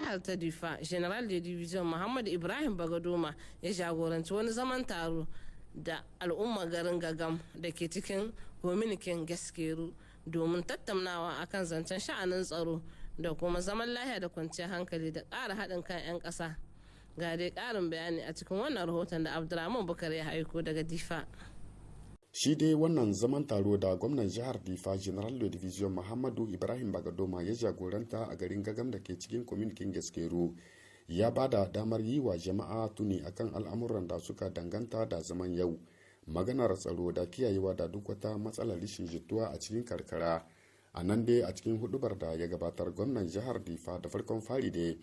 jihar ta Difa, General de Division Muhammad Ibrahim Bagadoma ya jagoranci wani zaman taro da al'ummar garin Gagam da ke cikin kominikin Gaskeru domin tattaunawa akan zancen sha'anin tsaro da kuma zaman lafiya da kwanciyar hankali da ƙara haɗin kan 'yan ƙasa. Ga dai ƙarin bayani a cikin wannan rahoton da Abdulrahman Bukar ya aiko daga Difa. Shi dai wannan zaman taro da gwamnan jihar Difa General de Division Muhammadu Ibrahim Bagadoma ya jagoranta a garin Gagam da ke cikin kominikin Gaskeru ya ba da damar yi wa jama'a tuni akan al'amuran da suka danganta da zaman yau, maganar tsaro da kiyayewa da duk wata matsalar rashin jituwa a cikin karkara. A nan dai a cikin hudubar da ya gabatar, gwamnan jihar Difa da farkon fari da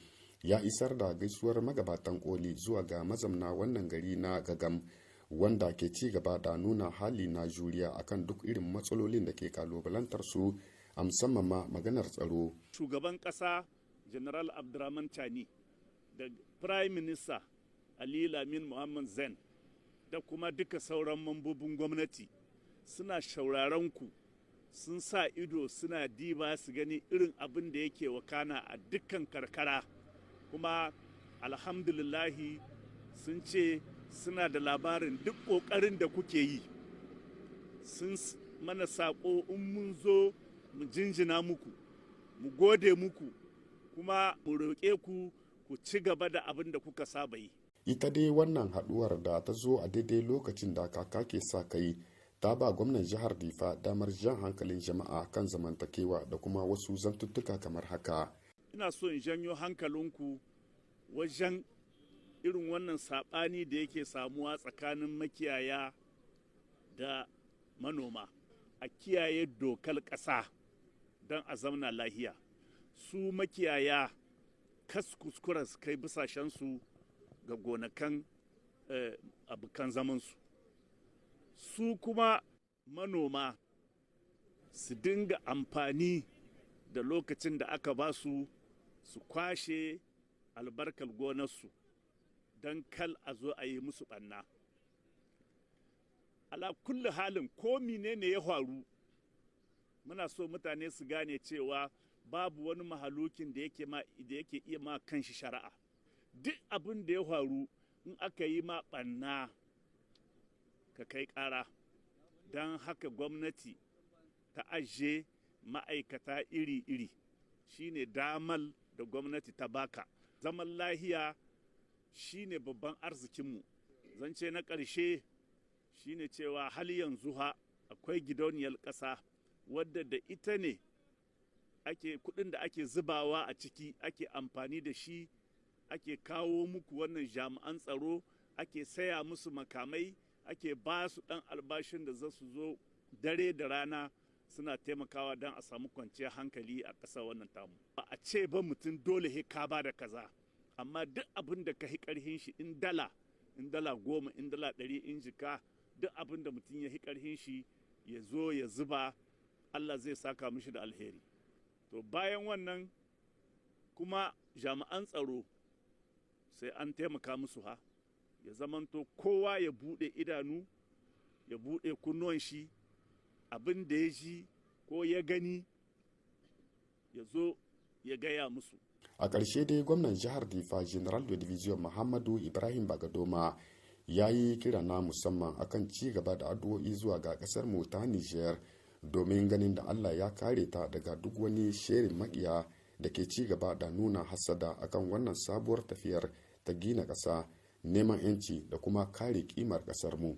ya isar da gaisuwar magabatan koli zuwa ga mazamna wannan gari na Gagam, wanda ke ci gaba da nuna hali na juriya akan duk irin matsalolin da ke kalubalantar su, a musamman ma maganar tsaro. Shugaban ƙasa General Abdurrahman Chani da Prime Minister Ali Lamin Muhammad Zain da kuma duka sauran mambobin gwamnati suna shauraron ku, sun sa ido suna diba su gani irin abin da yake wakana a dukkan karkara, kuma alhamdulillahi sun ce suna da labarin duk ƙoƙarin da kuke yi. Sun mana saƙo in mun zo mu jinjina muku, mu gode muku, kuma mu roƙe ku ku ci gaba da abin da kuka saba yi. Ita dai wannan haɗuwar da ta zo a daidai lokacin da kaka ke sa kai ta ba gwamnan jihar Difa damar jan hankalin jama'a kan zamantakewa da kuma wasu zantuttuka kamar haka. Ina so in janyo hankalinku wajen irin wannan saɓani da yake samuwa tsakanin makiyaya da manoma, a kiyaye dokar ƙasa don a zauna lahiya. Su makiyaya kas kuskura su kai bisashensu ga gonakan abokan zamansu, su kuma manoma su dinga amfani da lokacin da aka ba su kwashe albarkar gonarsu don kal a zo a yi musu ɓanna. Ala kulli halin ko menene ya faru, muna so mutane su gane cewa babu wani mahalukin da yake iya ma kanshi shari'a. Duk abin da ya faru in aka yi ma ɓanna ka kai ƙara. Don haka gwamnati ta ajiye ma'aikata iri-iri, shine damal da gwamnati ta baka. Zaman lahiya shine babban arzikinmu. Zance na ƙarshe shine cewa hal yanzu akwai gidauniyar ƙasa wadda da ita ne kuɗin da ake zubawa a ciki ake amfani da shi, ake kawo muku wannan jami'an tsaro, ake saya musu makamai, ake ba su ɗan albashin da za su zo dare da rana suna taimakawa don a samu kwanciyar hankali a ƙasa wannan tamu. Ba a ce ba mutum dole he ka ba da kaza, amma duk abin da ka hi ƙarhin shi, in dala 10, in dala 100, in jika, duk abin da mutum ya hi ƙarhin shi ya zo ya zuba, Allah zai saka mishi da alheri. To bayan wannan kuma jami'an tsaro sai an taimaka musu ya zamanto kowa ya buɗe idanu, ya buɗe kunnuwan shi, abin da ya ji ko ya gani ya zo ya gaya musu. A ƙarshe dai gwamnan jihar Difa General de Division Muhammadu Ibrahim Bagadoma ya yi kira na musamman akan ci gaba da addu'o'i zuwa ga ƙasar mu ta Niger, domin ganin da Allah ya kare ta daga duk wani sherin maƙiya da ke ci gaba da nuna hassada akan wannan sabuwar tafiyar ta gina ƙasa, neman 'yanci da kuma kare ƙimar ƙasar mu.